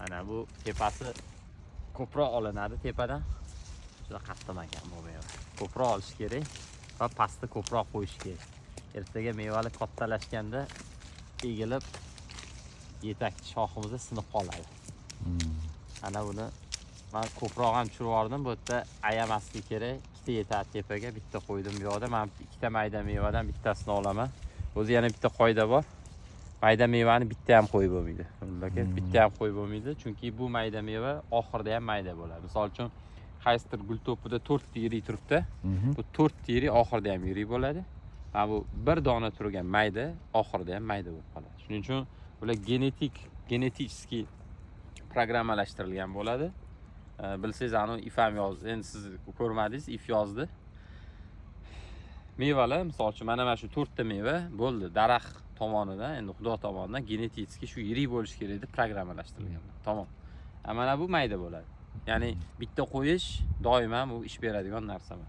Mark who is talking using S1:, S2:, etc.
S1: Ana bu tepasi ko'proq olinadi tepadan. Juda qattiq ekan bu meva. Ko'proq olish kerak va pastni ko'proq qo'yish kerak. Ertaga mevali kattalashganda egilib yetakchi shoximizda sinib qoladi. Ana buni men ko'proq ham tushirib yubordim. Bu yerda ayamaslik kerak. Ikkita yetadi tepaga, bitta qo'ydim bu yoqda. Men ikkita mayda mevadan bittasini olaman. O'zi yana bitta qoida bor. Mayda mevani bitta ham qo'yib bo'lmaydi. Aka, bitta ham qo'yib bo'lmaydi, chunki bu mayda meva oxirida ham mayda bo'ladi. Misol uchun, qaysidir gul to'pida 4 ta yirik turibdi. Bu 4 ta yirik oxirida ham yirik bo'ladi. Va bu bir dona turgan mayda oxirida ham mayda bo'lib qoladi. Shuning uchun bular genetik programmalashtirilgan bo'ladi. Bilsangiz, anu if ham yozdi. Endi siz ko'rmadingiz, if yozdi. Mevalar, misol uchun, mana shu 4 ta meva bo'ldi. Daraxt tomonidan, endi Xudo tomonidan genetik shu yirik bo'lish kerak deb programmalashtirilgan. Tamom. Mana bu mayda bo'ladi. Ya'ni bitta qo'yish doim ham u ish beradigan narsa emas.